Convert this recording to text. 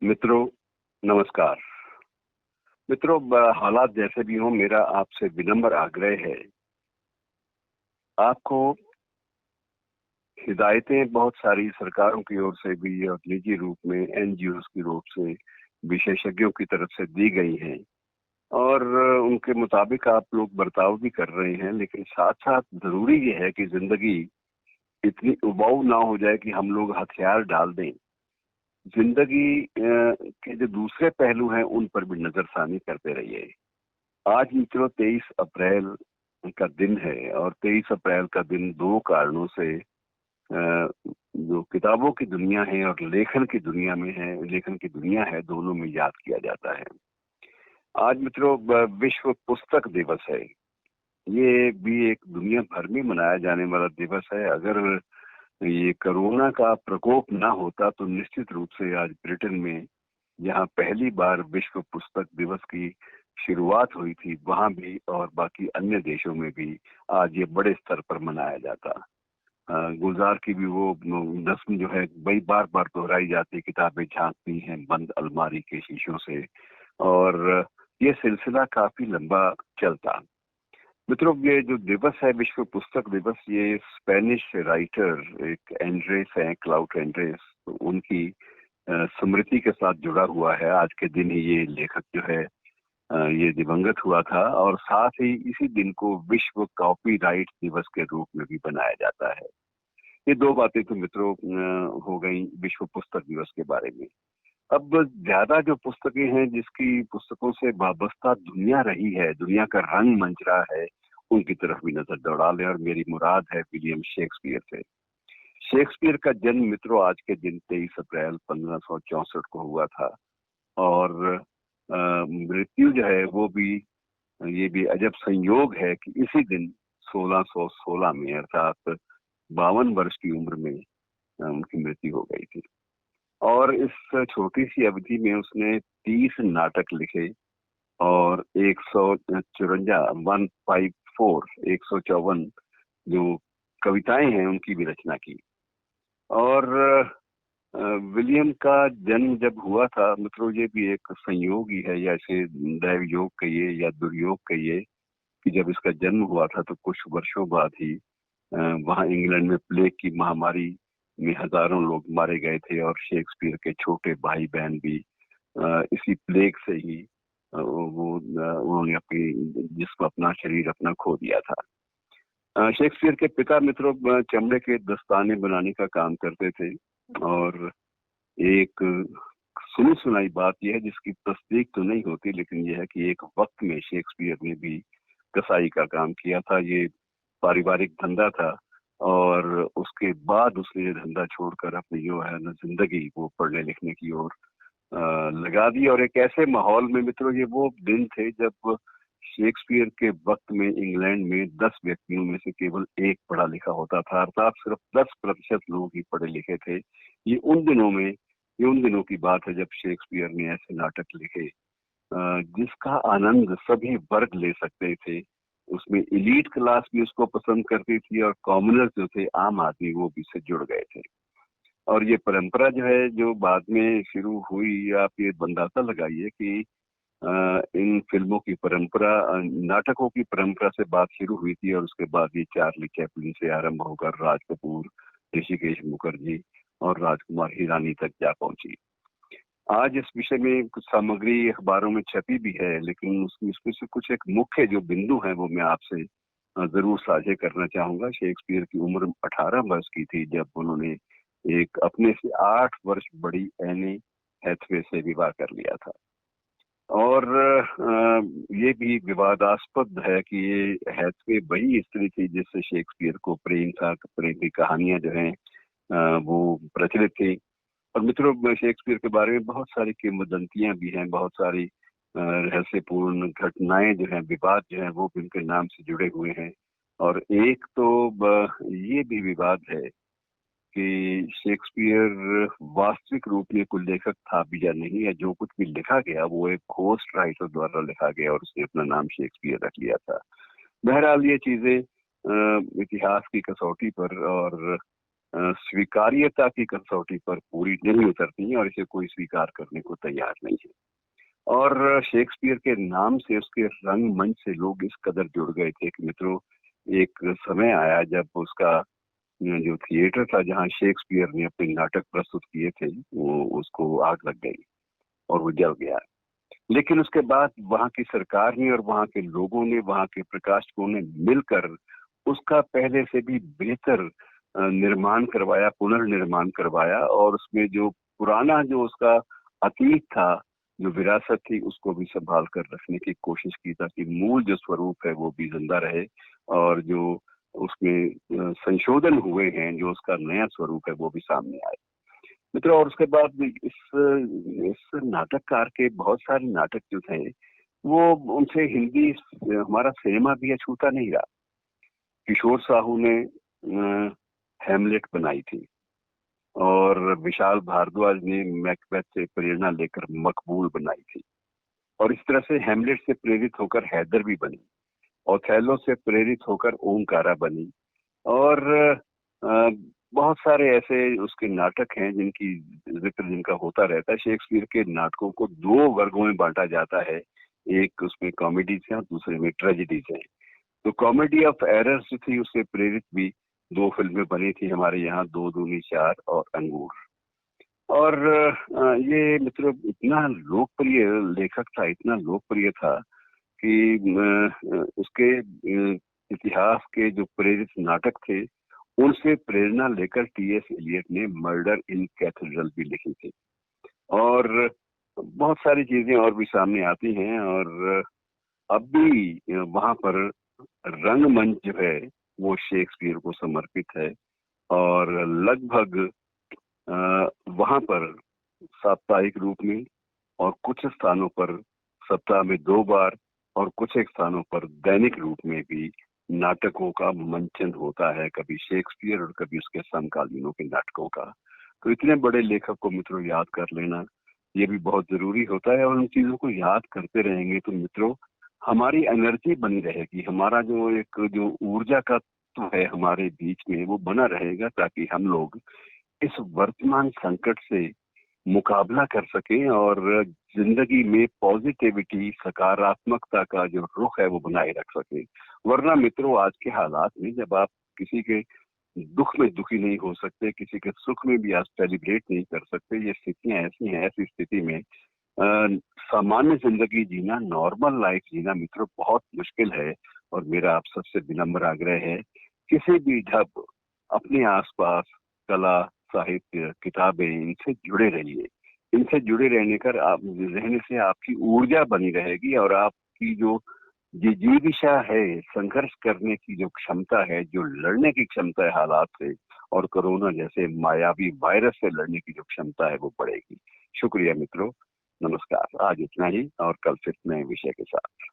मित्रों, नमस्कार। मित्रों, हालात जैसे भी हों, मेरा आपसे विनम्र आग्रह है, आपको हिदायतें बहुत सारी सरकारों की ओर से भी और निजी रूप में एनजीओ की रूप से विशेषज्ञों की तरफ से दी गई हैं और उनके मुताबिक आप लोग बर्ताव भी कर रहे हैं, लेकिन साथ-साथ ज़रूरी ये है कि ज़िंदगी इतनी उबाऊ ना हो जाए कि हम लोग हथियार डाल दें। ज़िंदगी के जो दूसरे पहलू हैं, उन पर भी नज़रसानी करते रहिए। आज मित्रों 23 अप्रैल का दिन है और 23 अप्रैल का दिन 2 कारणों से जो किताबों की दुनिया है और लेखन की दुनिया है, दोनों में याद किया जाता है। आज मित्रों विश्व पुस्तक दिवस है। ये भी एक दुनिया भर में मनाया जाने वाला दिवस है। अगर ये कोरोना का प्रकोप ना होता तो निश्चित रूप से आज ब्रिटेन में, जहाँ पहली बार विश्व पुस्तक दिवस की शुरुआत हुई थी, वहां भी और बाकी अन्य देशों में भी आज ये बड़े स्तर पर मनाया जाता। गुलजार की भी वो नस्म जो है वही बार बार दोहराई जाती, किताबें झांकती हैं बंद अलमारी के शीशों से, और ये सिलसिला काफी लंबा चलता। मित्रों, ये जो दिवस है विश्व पुस्तक दिवस, ये स्पेनिश राइटर एक एंड्रेस है, क्लाउड एंड्रेस, तो उनकी स्मृति के साथ जुड़ा हुआ है। आज के दिन ही ये लेखक जो है ये दिवंगत हुआ था, और साथ ही इसी दिन को विश्व कॉपीराइट दिवस के रूप में भी बनाया जाता है। ये दो बातें तो मित्रों हो गई विश्व पुस्तक दिवस के बारे में। अब ज्यादा जो पुस्तकें हैं, जिसकी पुस्तकों से वाबस्ता दुनिया रही है, दुनिया का रंग मंच रहा है, उनकी तरफ भी नजर दौड़ा लें, और मेरी मुराद है विलियम शेक्सपियर से। शेक्सपियर का जन्म मित्रों आज के दिन 23 अप्रैल 1564 को हुआ था, और मृत्यु जो है वो भी, ये भी अजब संयोग है कि इसी दिन 1616 में, अर्थात 52 वर्ष की उम्र में उनकी मृत्यु हो गई थी। और इस छोटी सी अवधि में उसने 30 नाटक लिखे और 154 जो कविताएं हैं उनकी भी रचना की। और विलियम का जन्म जब हुआ था मित्रों, ये भी एक संयोग ही है, या इसे दैव योग कहिए या दुर्योग कहिए, कि जब इसका जन्म हुआ था तो कुछ वर्षों बाद ही वहाँ इंग्लैंड में प्लेग की महामारी में हजारों लोग मारे गए थे, और शेक्सपियर के छोटे भाई बहन भी इसी प्लेग से ही उन्होंने अपनी जिसको अपना शरीर अपना खो दिया था। शेक्सपियर के पिता मित्रों चमड़े के दस्ताने बनाने का काम करते थे, और एक सुनी सुनाई बात यह है, जिसकी तस्दीक तो नहीं होती, लेकिन यह है कि एक वक्त में शेक्सपियर ने भी कसाई का काम किया था। ये पारिवारिक धंधा था, और उसके बाद उसने ये धंधा छोड़कर अपनी जो है ना जिंदगी वो पढ़ने लिखने की ओर लगा दी। और एक ऐसे माहौल में मित्रों, ये वो दिन थे जब शेक्सपियर के वक्त में इंग्लैंड में 10 व्यक्तियों में से केवल एक पढ़ा लिखा होता था, अर्थात सिर्फ 10% लोग ही पढ़े लिखे थे। ये उन दिनों की बात है जब शेक्सपियर ने ऐसे नाटक लिखे जिसका आनंद सभी वर्ग ले सकते थे। उसमें एलीट क्लास भी उसको पसंद करती थी, और कॉमनर्स जो थे, आम आदमी, वो भी इससे जुड़ गए थे। और ये परंपरा जो है जो बाद में शुरू हुई, आप ये अंदाजा लगाइए कि इन फिल्मों की परंपरा, नाटकों की परंपरा से बात शुरू हुई थी, और उसके बाद ये चार्ली चैपलिन से आरंभ होकर राज कपूर, ऋषिकेश मुखर्जी और राजकुमार हिरानी तक जा पहुंची। आज इस विषय में कुछ सामग्री अखबारों में छपी भी है, लेकिन उसमें से कुछ एक मुख्य जो बिंदु है वो मैं आपसे जरूर साझा करना चाहूंगा। शेक्सपियर की उम्र 18 वर्ष की थी जब उन्होंने एक अपने से 8 वर्ष बड़ी एनी हैथवे से विवाह कर लिया था। और ये भी विवादास्पद है कि ये हैथवे वही स्त्री थी जिससे शेक्सपियर को प्रेम था। प्रेम की कहानियां जो हैं वो प्रचलित थी। और मित्रों, शेक्सपियर के बारे में बहुत सारी किंवदंतियां भी हैं, बहुत सारी रहस्यपूर्ण घटनाएं जो हैं, विवाद जो हैं, वो भी उनके नाम से जुड़े हुए हैं। और एक तो ये भी विवाद है कि शेक्सपियर वास्तविक रूप में कोई लेखक था भी या नहीं, या जो कुछ भी लिखा गया वो एक घोस्ट राइटर द्वारा लिखा गया और उसने अपना नाम शेक्सपियर रख लिया था। बहरहाल ये चीजें इतिहास की कसौटी पर और स्वीकार्यता की कसौटी पर पूरी नहीं उतरती और इसे कोई स्वीकार करने को तैयार नहीं है। और शेक्सपियर के नाम से, उसके रंगमंच से लोग इस कदर जुड़ गए थे कि मित्रों, एक समय आया जब उसका जो थिएटर था जहां शेक्सपियर ने अपने नाटक प्रस्तुत किए थे, वो उसको आग लग गई और वो जल गया। लेकिन उसके बाद वहां की सरकार ने और वहां के लोगों ने, वहां के प्रकाशकों ने मिलकर उसका पहले से भी बेहतर निर्माण करवाया, पुनर्निर्माण करवाया, और उसमें जो पुराना जो उसका अतीत था, जो विरासत थी, उसको भी संभाल कर रखने की कोशिश की ताकि मूल जो स्वरूप है वो भी जिंदा रहे, और जो उसमें संशोधन हुए हैं, जो उसका नया स्वरूप है वो भी सामने आए। मित्रों, और उसके बाद भी इस नाटककार के बहुत सारे नाटक जो थे, वो उनसे हिंदी हमारा सिनेमा भी अछूता नहीं रहा। किशोर साहू ने हैमलेट बनाई थी, और विशाल भारद्वाज ने मैकबेथ से प्रेरणा लेकर मकबूल बनाई थी, और इस तरह से हैमलेट से प्रेरित होकर हैदर भी बनी, ओथेलो से प्रेरित होकर ओंकारा बनी, और अ, बहुत सारे ऐसे उसके नाटक हैं जिनकी जिक्र जिनका होता रहता है। शेक्सपियर के नाटकों को दो वर्गों में बांटा जाता है, एक उसमें कॉमेडीज है और दूसरे में ट्रेजेडीज है। तो कॉमेडी ऑफ एरर्स जो थी, उससे प्रेरित भी दो फिल्में बनी थी हमारे यहाँ, दो दूनी चार और अंगूर। और ये मित्रों इतना लोकप्रिय लेखक था, इतना लोकप्रिय था कि उसके इतिहास के जो प्रेरित नाटक थे, उनसे प्रेरणा लेकर टी.एस. एलियट ने मर्डर इन कैथेड्रल भी लिखी थी। और बहुत सारी चीजें और भी सामने आती हैं, और अब भी वहां पर रंगमंच जो है वो शेक्सपियर को समर्पित है, और लगभग वहां पर साप्ताहिक रूप में, और कुछ स्थानों पर सप्ताह में 2 बार, और कुछ एक स्थानों पर दैनिक रूप में भी नाटकों का मंचन होता है, कभी शेक्सपियर और कभी उसके समकालीनों के नाटकों का। तो इतने बड़े लेखक को मित्रों याद कर लेना ये भी बहुत जरूरी होता है, और उन चीजों को याद करते रहेंगे तो मित्रों हमारी एनर्जी बनी रहेगी, हमारा जो एक जो ऊर्जा का तो है हमारे बीच में, वो बना रहेगा, ताकि हम लोग इस वर्तमान संकट से मुकाबला कर सकें और जिंदगी में पॉजिटिविटी, सकारात्मकता का जो रुख है वो बनाए रख सके। वरना मित्रों आज के हालात में जब आप किसी के दुख में दुखी नहीं हो सकते, किसी के सुख में भी आप सेलिब्रेट नहीं कर सकते, ये स्थितियां ऐसी हैं, ऐसी स्थिति में सामान्य जिंदगी जीना, नॉर्मल लाइफ जीना मित्रों बहुत मुश्किल है। और मेरा आप सबसे विनम्र आग्रह है, किसी भी ढब अपने आसपास कला, साहित्य, किताबें, इनसे जुड़े रहिए। इनसे जुड़े रहने से आपकी ऊर्जा बनी रहेगी, और आपकी जो जिजीविषा है, संघर्ष करने की जो क्षमता है, जो लड़ने की क्षमता है हालात से, और कोरोना जैसे मायावी वायरस से लड़ने की जो क्षमता है वो बढ़ेगी। शुक्रिया मित्रों, नमस्कार। आज इतना ही, और कल फिर नए विषय के साथ।